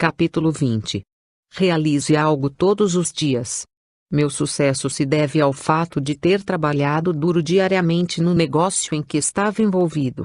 Capítulo 20. Realize algo todos os dias. Meu sucesso se deve ao fato de ter trabalhado duro diariamente no negócio em que estava envolvido.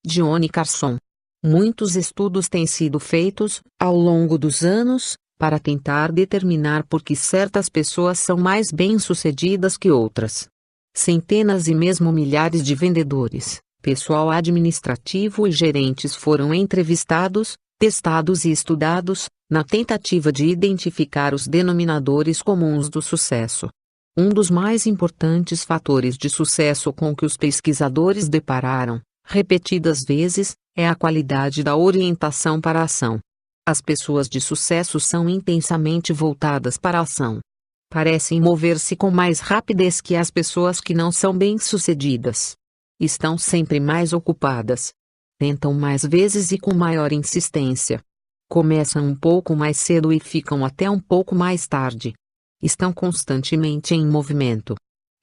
Johnny Carson. Muitos estudos têm sido feitos, ao longo dos anos, para tentar determinar por que certas pessoas são mais bem-sucedidas que outras. Centenas e mesmo milhares de vendedores, pessoal administrativo e gerentes foram entrevistados, testados e estudados, na tentativa de identificar os denominadores comuns do sucesso. Um dos mais importantes fatores de sucesso com que os pesquisadores depararam, repetidas vezes, é a qualidade da orientação para a ação. As pessoas de sucesso são intensamente voltadas para a ação. Parecem mover-se com mais rapidez que as pessoas que não são bem-sucedidas. Estão sempre mais ocupadas. Tentam mais vezes e com maior insistência. Começam um pouco mais cedo e ficam até um pouco mais tarde. Estão constantemente em movimento.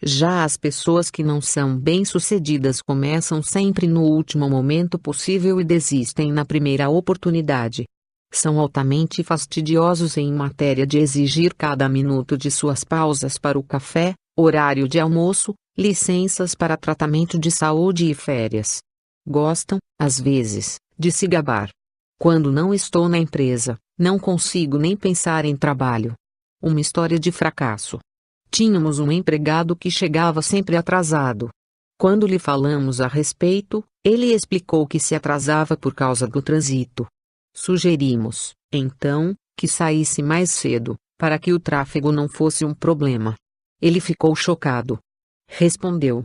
Já as pessoas que não são bem-sucedidas começam sempre no último momento possível e desistem na primeira oportunidade. São altamente fastidiosos em matéria de exigir cada minuto de suas pausas para o café, horário de almoço, licenças para tratamento de saúde e férias. Gostam, às vezes, de se gabar. Quando não estou na empresa, não consigo nem pensar em trabalho. Uma história de fracasso. Tínhamos um empregado que chegava sempre atrasado. Quando lhe falamos a respeito, ele explicou que se atrasava por causa do trânsito. Sugerimos, então, que saísse mais cedo, para que o tráfego não fosse um problema. Ele ficou chocado. Respondeu: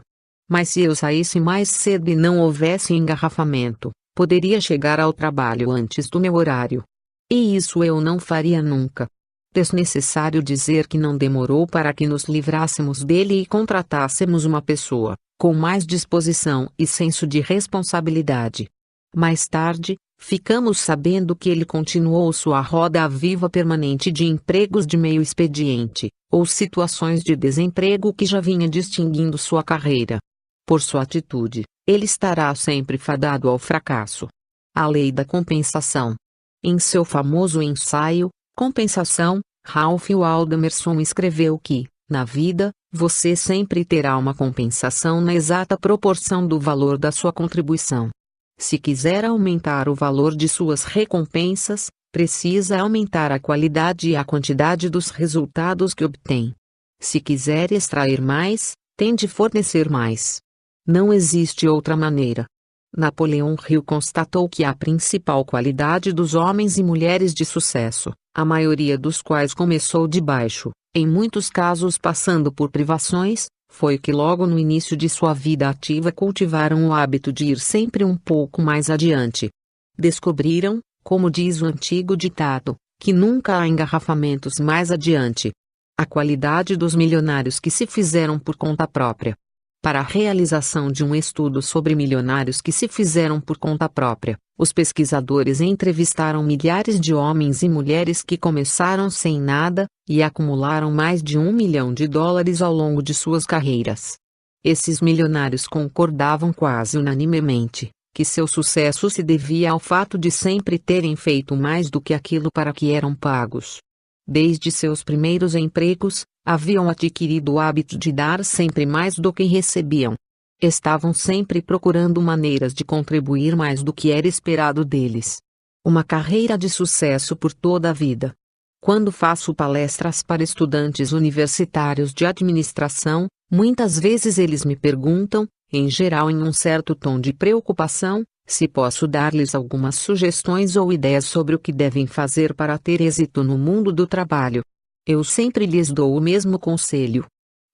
"Mas se eu saísse mais cedo e não houvesse engarrafamento, poderia chegar ao trabalho antes do meu horário. E isso eu não faria nunca." Desnecessário dizer que não demorou para que nos livrássemos dele e contratássemos uma pessoa, com mais disposição e senso de responsabilidade. Mais tarde, ficamos sabendo que ele continuou sua roda viva permanente de empregos de meio expediente, ou situações de desemprego que já vinha distinguindo sua carreira. Por sua atitude, ele estará sempre fadado ao fracasso. A lei da compensação. Em seu famoso ensaio, Compensação, Ralph Waldo Emerson escreveu que, na vida, você sempre terá uma compensação na exata proporção do valor da sua contribuição. Se quiser aumentar o valor de suas recompensas, precisa aumentar a qualidade e a quantidade dos resultados que obtém. Se quiser extrair mais, tem de fornecer mais. Não existe outra maneira. Napoleão Hill constatou que a principal qualidade dos homens e mulheres de sucesso, a maioria dos quais começou de baixo, em muitos casos passando por privações, foi que logo no início de sua vida ativa cultivaram o hábito de ir sempre um pouco mais adiante. Descobriram, como diz o antigo ditado, que nunca há engarrafamentos mais adiante. A qualidade dos milionários que se fizeram por conta própria. Para a realização de um estudo sobre milionários que se fizeram por conta própria, os pesquisadores entrevistaram milhares de homens e mulheres que começaram sem nada, e acumularam mais de $1 milhão ao longo de suas carreiras. Esses milionários concordavam quase unanimemente que seu sucesso se devia ao fato de sempre terem feito mais do que aquilo para que eram pagos. Desde seus primeiros empregos, haviam adquirido o hábito de dar sempre mais do que recebiam. Estavam sempre procurando maneiras de contribuir mais do que era esperado deles. Uma carreira de sucesso por toda a vida. Quando faço palestras para estudantes universitários de administração, muitas vezes eles me perguntam, em geral em um certo tom de preocupação, se posso dar-lhes algumas sugestões ou ideias sobre o que devem fazer para ter êxito no mundo do trabalho. Eu sempre lhes dou o mesmo conselho.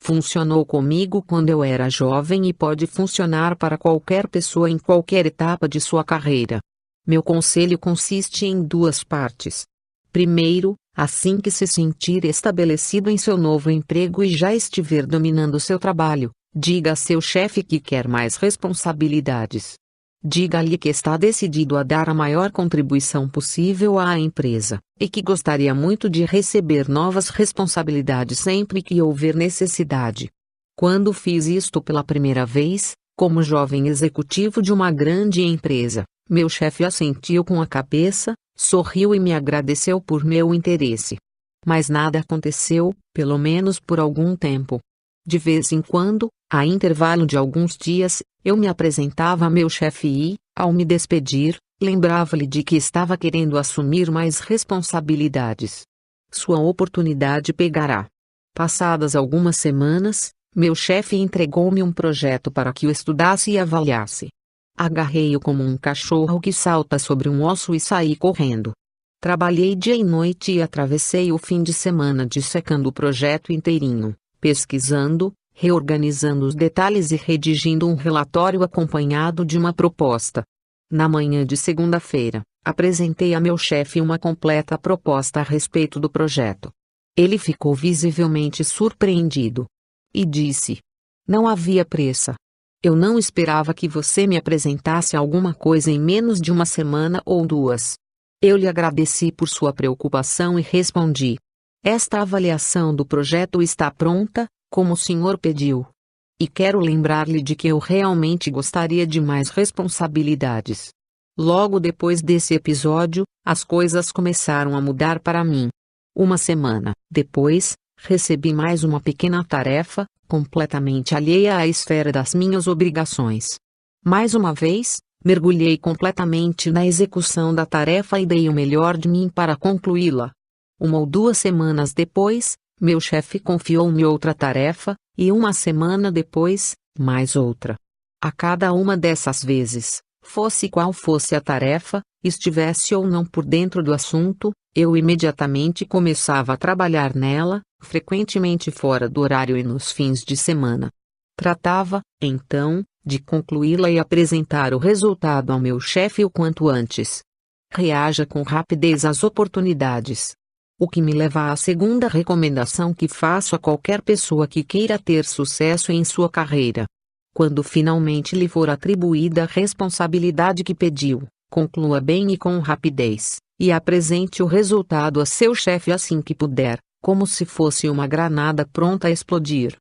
Funcionou comigo quando eu era jovem e pode funcionar para qualquer pessoa em qualquer etapa de sua carreira. Meu conselho consiste em duas partes. Primeiro, assim que se sentir estabelecido em seu novo emprego e já estiver dominando seu trabalho, diga a seu chefe que quer mais responsabilidades. Diga-lhe que está decidido a dar a maior contribuição possível à empresa, e que gostaria muito de receber novas responsabilidades sempre que houver necessidade. Quando fiz isto pela primeira vez, como jovem executivo de uma grande empresa, meu chefe assentiu com a cabeça, Sorriu e me agradeceu por meu interesse. Mas nada aconteceu, pelo menos por algum tempo. De vez em quando, a intervalo de alguns dias, eu me apresentava a meu chefe e, ao me despedir, lembrava-lhe de que estava querendo assumir mais responsabilidades. Sua oportunidade pegará. Passadas algumas semanas, meu chefe entregou-me um projeto para que eu estudasse e avaliasse. Agarrei-o como um cachorro que salta sobre um osso e saí correndo. Trabalhei dia e noite e atravessei o fim de semana dissecando o projeto inteirinho, pesquisando, reorganizando os detalhes e redigindo um relatório acompanhado de uma proposta. Na manhã de segunda-feira, apresentei a meu chefe uma completa proposta a respeito do projeto. Ele ficou visivelmente surpreendido. E disse: "Não havia pressa. Eu não esperava que você me apresentasse alguma coisa em menos de uma semana ou duas." Eu lhe agradeci por sua preocupação e respondi: "Esta avaliação do projeto está pronta, como o senhor pediu. E quero lembrar-lhe de que eu realmente gostaria de mais responsabilidades." Logo depois desse episódio, as coisas começaram a mudar para mim. Uma semana depois, recebi mais uma pequena tarefa, completamente alheia à esfera das minhas obrigações. Mais uma vez, mergulhei completamente na execução da tarefa e dei o melhor de mim para concluí-la. 1 ou 2 semanas depois, meu chefe confiou-me outra tarefa, e uma semana depois, mais outra. A cada uma dessas vezes, fosse qual fosse a tarefa, estivesse ou não por dentro do assunto, eu imediatamente começava a trabalhar nela, frequentemente fora do horário e nos fins de semana. Tratava, então, de concluí-la e apresentar o resultado ao meu chefe o quanto antes. Reaja com rapidez às oportunidades. O que me leva à segunda recomendação que faço a qualquer pessoa que queira ter sucesso em sua carreira. Quando finalmente lhe for atribuída a responsabilidade que pediu, conclua bem e com rapidez, e apresente o resultado a seu chefe assim que puder, como se fosse uma granada pronta a explodir.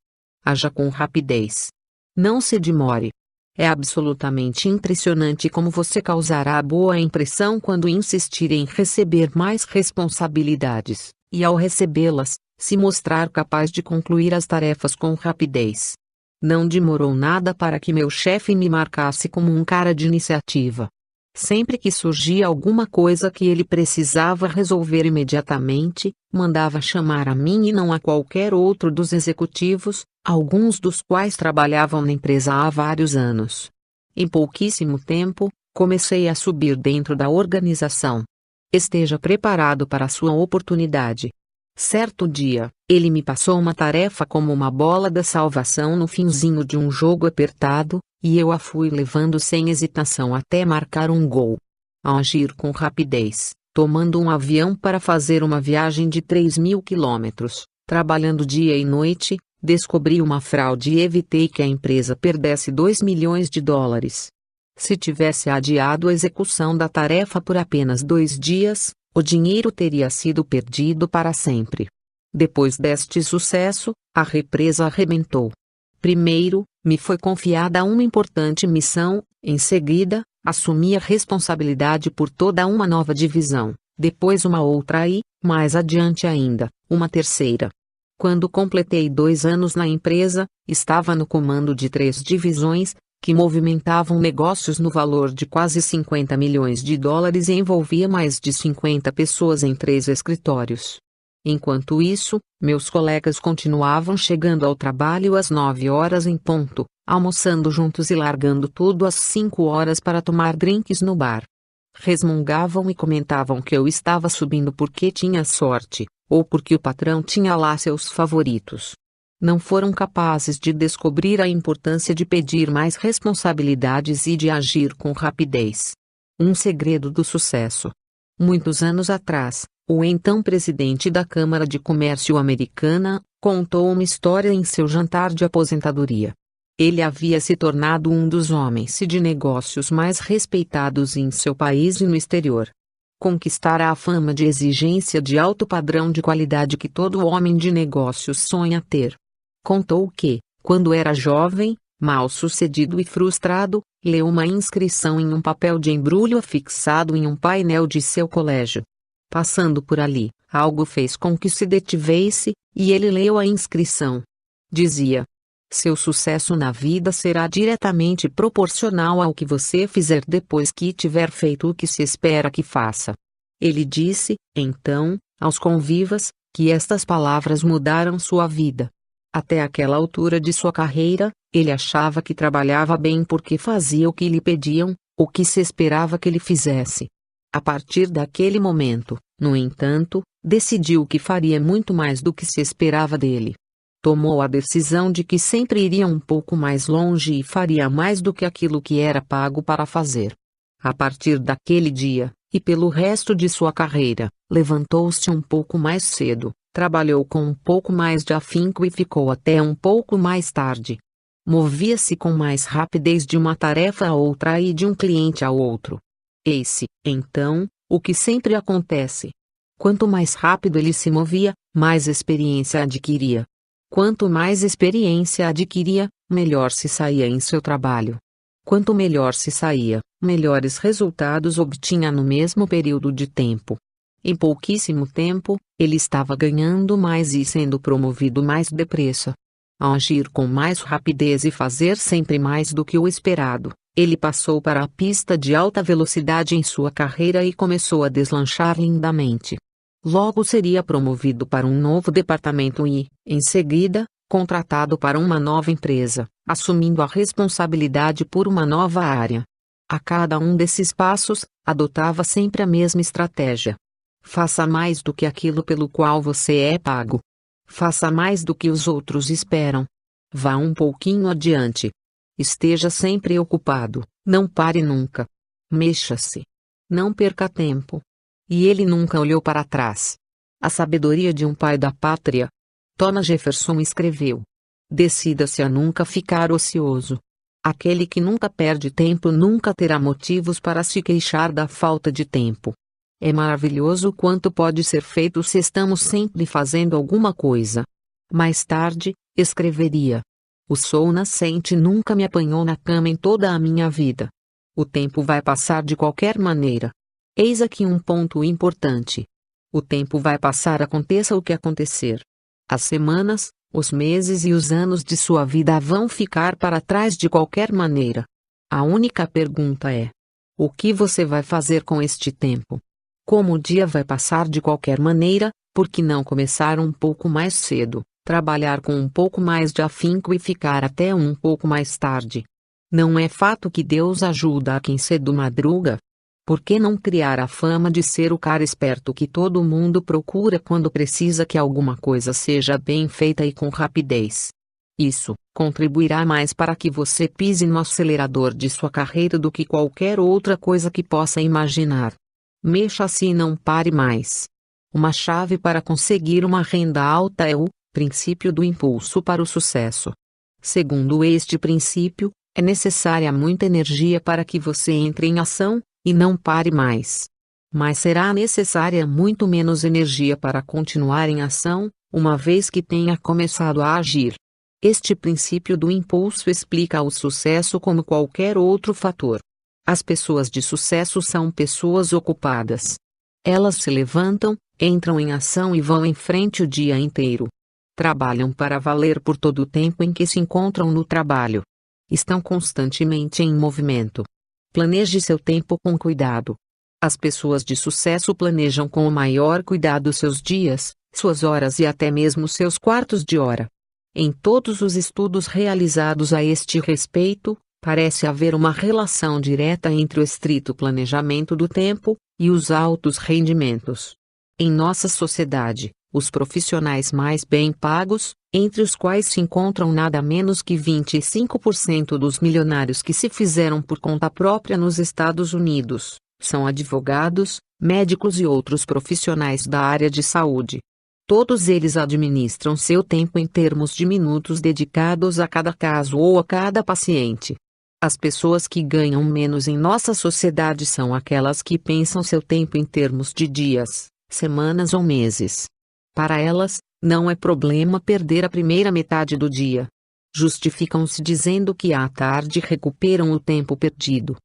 Haja com rapidez. Não se demore. É absolutamente impressionante como você causará boa impressão quando insistir em receber mais responsabilidades, e ao recebê-las, se mostrar capaz de concluir as tarefas com rapidez. Não demorou nada para que meu chefe me marcasse como um cara de iniciativa. Sempre que surgia alguma coisa que ele precisava resolver imediatamente, mandava chamar a mim e não a qualquer outro dos executivos, alguns dos quais trabalhavam na empresa há vários anos. Em pouquíssimo tempo, comecei a subir dentro da organização. Esteja preparado para a sua oportunidade. Certo dia, ele me passou uma tarefa como uma bola da salvação no finzinho de um jogo apertado, e eu a fui levando sem hesitação até marcar um gol. Ao agir com rapidez, tomando um avião para fazer uma viagem de 3.000 quilômetros, trabalhando dia e noite, descobri uma fraude e evitei que a empresa perdesse $2 milhões. Se tivesse adiado a execução da tarefa por apenas 2 dias, o dinheiro teria sido perdido para sempre. Depois deste sucesso, a represa arrebentou. Primeiro, me foi confiada uma importante missão, em seguida, assumi a responsabilidade por toda uma nova divisão, depois uma outra e, mais adiante ainda, uma terceira. Quando completei 2 anos na empresa, estava no comando de 3 divisões, que movimentavam negócios no valor de quase $50 milhões e envolvia mais de 50 pessoas em 3 escritórios. Enquanto isso, meus colegas continuavam chegando ao trabalho às 9 horas em ponto, almoçando juntos e largando tudo às 5 horas para tomar drinks no bar. Resmungavam e comentavam que eu estava subindo porque tinha sorte, ou porque o patrão tinha lá seus favoritos. Não foram capazes de descobrir a importância de pedir mais responsabilidades e de agir com rapidez. Um segredo do sucesso. Muitos anos atrás, o então presidente da Câmara de Comércio americana contou uma história em seu jantar de aposentadoria. Ele havia se tornado um dos homens de negócios mais respeitados em seu país e no exterior. Conquistara a fama de exigência de alto padrão de qualidade que todo homem de negócios sonha ter. Contou que, quando era jovem, Mal-sucedido e frustrado, leu uma inscrição em um papel de embrulho fixado em um painel de seu colégio. Passando por ali, algo fez com que se detivesse, e ele leu a inscrição. Dizia: seu sucesso na vida será diretamente proporcional ao que você fizer depois que tiver feito o que se espera que faça. Ele disse, então, aos convivas, que estas palavras mudaram sua vida. Até aquela altura de sua carreira, ele achava que trabalhava bem porque fazia o que lhe pediam, o que se esperava que ele fizesse. A partir daquele momento, no entanto, decidiu que faria muito mais do que se esperava dele. Tomou a decisão de que sempre iria um pouco mais longe e faria mais do que aquilo que era pago para fazer. A partir daquele dia, e pelo resto de sua carreira, levantou-se um pouco mais cedo, trabalhou com um pouco mais de afinco e ficou até um pouco mais tarde. Movia-se com mais rapidez de uma tarefa a outra e de um cliente a outro. Eis, então, o que sempre acontece. Quanto mais rápido ele se movia, mais experiência adquiria. Quanto mais experiência adquiria, melhor se saía em seu trabalho. Quanto melhor se saía, melhores resultados obtinha no mesmo período de tempo. Em pouquíssimo tempo, ele estava ganhando mais e sendo promovido mais depressa. Ao agir com mais rapidez e fazer sempre mais do que o esperado, ele passou para a pista de alta velocidade em sua carreira e começou a deslanchar lindamente. Logo seria promovido para um novo departamento e, em seguida, contratado para uma nova empresa, assumindo a responsabilidade por uma nova área. A cada um desses passos, adotava sempre a mesma estratégia. Faça mais do que aquilo pelo qual você é pago. Faça mais do que os outros esperam. Vá um pouquinho adiante. Esteja sempre ocupado, não pare nunca. Mexa-se. Não perca tempo. E ele nunca olhou para trás. A sabedoria de um pai da pátria. Thomas Jefferson escreveu: decida-se a nunca ficar ocioso. Aquele que nunca perde tempo nunca terá motivos para se queixar da falta de tempo. É maravilhoso quanto pode ser feito se estamos sempre fazendo alguma coisa. Mais tarde, escreveria: o sol nascente nunca me apanhou na cama em toda a minha vida. O tempo vai passar de qualquer maneira. Eis aqui um ponto importante. O tempo vai passar, aconteça o que acontecer. As semanas, os meses e os anos de sua vida vão ficar para trás de qualquer maneira. A única pergunta é: o que você vai fazer com este tempo? Como o dia vai passar de qualquer maneira, por que não começar um pouco mais cedo, trabalhar com um pouco mais de afinco e ficar até um pouco mais tarde? Não é fato que Deus ajuda a quem cedo madruga? Por que não criar a fama de ser o cara esperto que todo mundo procura quando precisa que alguma coisa seja bem feita e com rapidez? Isso contribuirá mais para que você pise no acelerador de sua carreira do que qualquer outra coisa que possa imaginar. Mexa-se e não pare mais. Uma chave para conseguir uma renda alta é o princípio do impulso para o sucesso. Segundo este princípio, é necessária muita energia para que você entre em ação, e não pare mais. Mas será necessária muito menos energia para continuar em ação, uma vez que tenha começado a agir. Este princípio do impulso explica o sucesso como qualquer outro fator. As pessoas de sucesso são pessoas ocupadas. Elas se levantam, entram em ação e vão em frente o dia inteiro. Trabalham para valer por todo o tempo em que se encontram no trabalho. Estão constantemente em movimento. Planeje seu tempo com cuidado. As pessoas de sucesso planejam com o maior cuidado seus dias, suas horas e até mesmo seus quartos de hora. Em todos os estudos realizados a este respeito, parece haver uma relação direta entre o estrito planejamento do tempo e os altos rendimentos. Em nossa sociedade, os profissionais mais bem pagos, entre os quais se encontram nada menos que 25% dos milionários que se fizeram por conta própria nos Estados Unidos, são advogados, médicos e outros profissionais da área de saúde. Todos eles administram seu tempo em termos de minutos dedicados a cada caso ou a cada paciente. As pessoas que ganham menos em nossa sociedade são aquelas que pensam seu tempo em termos de dias, semanas ou meses. Para elas, não é problema perder a primeira metade do dia. Justificam-se dizendo que à tarde recuperam o tempo perdido.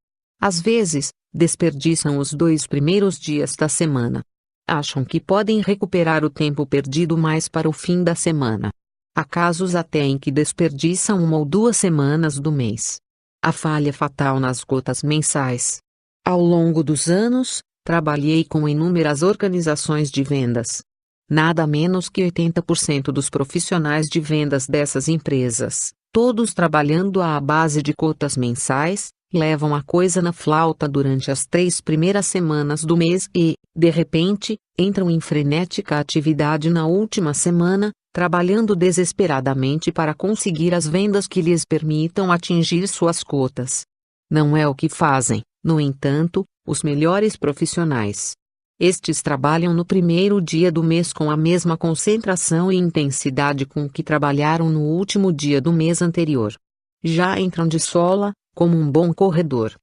Às vezes, desperdiçam os 2 primeiros dias da semana. Acham que podem recuperar o tempo perdido mais para o fim da semana. Há casos até em que desperdiçam 1 ou 2 semanas do mês. A falha fatal nas cotas mensais. Ao longo dos anos, trabalhei com inúmeras organizações de vendas. Nada menos que 80% dos profissionais de vendas dessas empresas, todos trabalhando à base de cotas mensais, levam a coisa na flauta durante as 3 primeiras semanas do mês e, de repente, entram em frenética atividade na última semana, trabalhando desesperadamente para conseguir as vendas que lhes permitam atingir suas cotas. Não é o que fazem, no entanto, os melhores profissionais. Estes trabalham no primeiro dia do mês com a mesma concentração e intensidade com que trabalharam no último dia do mês anterior. Já entram de sola, como um bom corredor.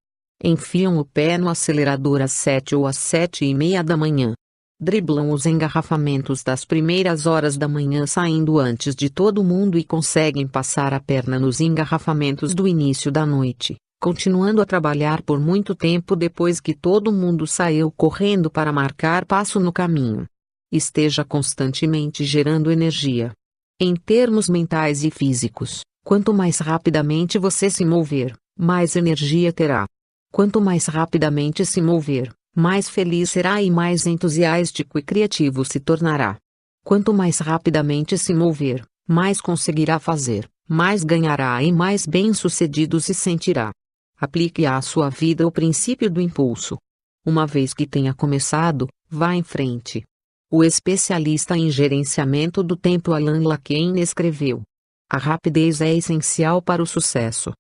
Enfiam o pé no acelerador às 7 ou às 7:30 da manhã. Driblam os engarrafamentos das primeiras horas da manhã saindo antes de todo mundo e conseguem passar a perna nos engarrafamentos do início da noite, continuando a trabalhar por muito tempo depois que todo mundo saiu correndo para marcar passo no caminho. Esteja constantemente gerando energia. Em termos mentais e físicos, quanto mais rapidamente você se mover, mais energia terá. Quanto mais rapidamente se mover, mais feliz será e mais entusiástico e criativo se tornará. Quanto mais rapidamente se mover, mais conseguirá fazer, mais ganhará e mais bem-sucedido se sentirá. Aplique à sua vida o princípio do impulso. Uma vez que tenha começado, vá em frente. O especialista em gerenciamento do tempo Alan Lakein escreveu: a rapidez é essencial para o sucesso.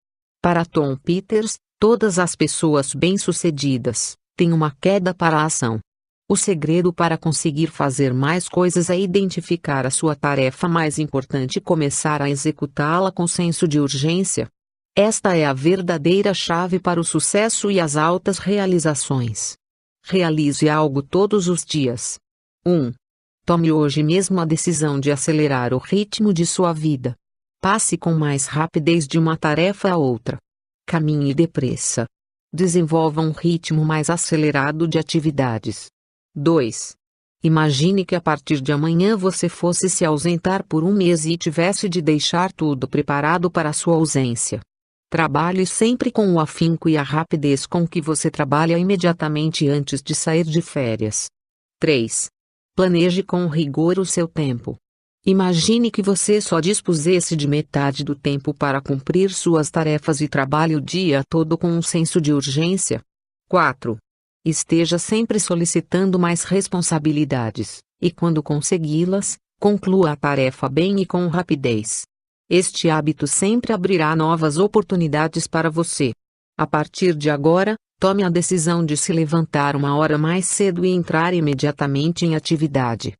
Para Tom Peters, todas as pessoas bem-sucedidas têm uma queda para a ação. O segredo para conseguir fazer mais coisas é identificar a sua tarefa mais importante e começar a executá-la com senso de urgência. Esta é a verdadeira chave para o sucesso e as altas realizações. Realize algo todos os dias. 1. Tome hoje mesmo a decisão de acelerar o ritmo de sua vida. Passe com mais rapidez de uma tarefa a outra. Caminhe depressa. Desenvolva um ritmo mais acelerado de atividades. 2. Imagine que a partir de amanhã você fosse se ausentar por um mês e tivesse de deixar tudo preparado para sua ausência. Trabalhe sempre com o afinco e a rapidez com que você trabalha imediatamente antes de sair de férias. 3. Planeje com rigor o seu tempo. Imagine que você só dispusesse de metade do tempo para cumprir suas tarefas e trabalhe o dia todo com um senso de urgência. 4. Esteja sempre solicitando mais responsabilidades, e quando consegui-las, conclua a tarefa bem e com rapidez. Este hábito sempre abrirá novas oportunidades para você. A partir de agora, tome a decisão de se levantar 1 hora mais cedo e entrar imediatamente em atividade.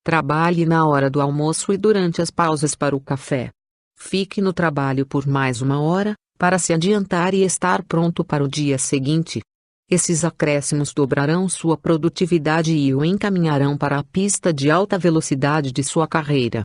Trabalhe na hora do almoço e durante as pausas para o café. Fique no trabalho por mais 1 hora, para se adiantar e estar pronto para o dia seguinte. Esses acréscimos dobrarão sua produtividade e o encaminharão para a pista de alta velocidade de sua carreira.